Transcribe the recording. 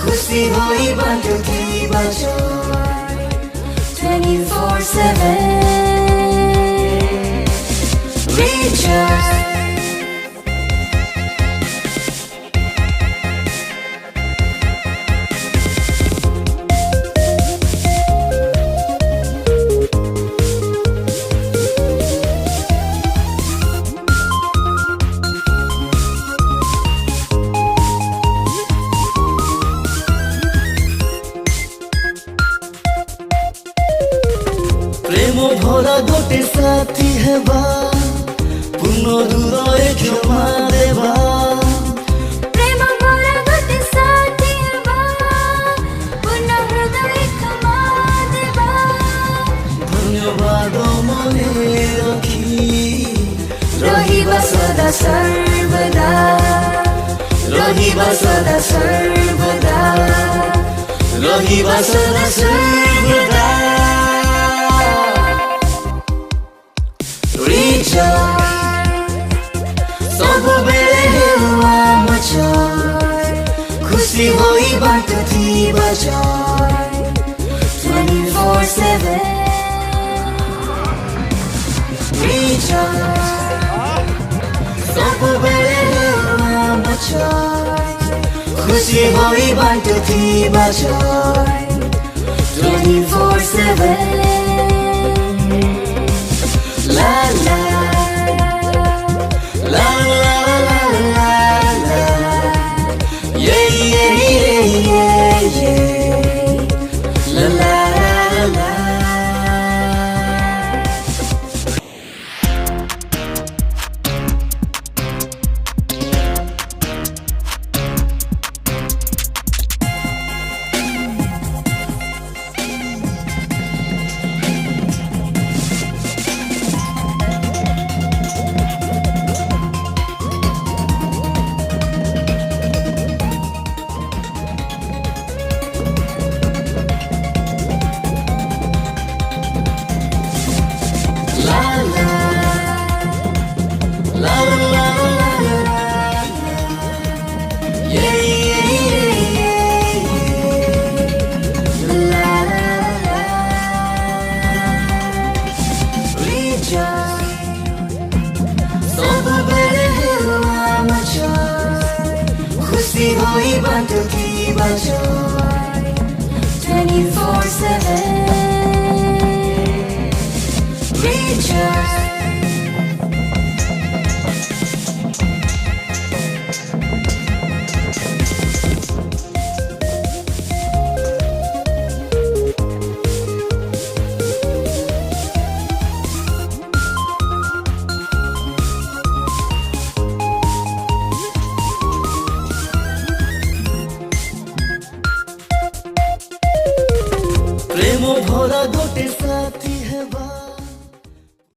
खुशी होई बाटुकी बजो 24/7 Rejoice प्रेम भरा गोटे साथी हेबा पूर्ण हृदय क्षमा देबा प्रेम भरा गोटे साथी हेबा पूर्ण हृदय क्षमा देबा धन्यवाद मने रखी रहिबा सदा सर्वदा रहिबा सदा सर्वदा रहिबा सदा सर्वदा सबु बेले हेवा मचार खुशी होई बाटुकी बजार 24/7 Rejoice सबु बेले हेवा मचार खुशी होई बाटुकी बजार 24/7 La la La la la la la Yeah yeah yeah yeah yeah La la la खुशी होई बाटुकी बजार 24/7 Rejoice प्रेम भरा गोटे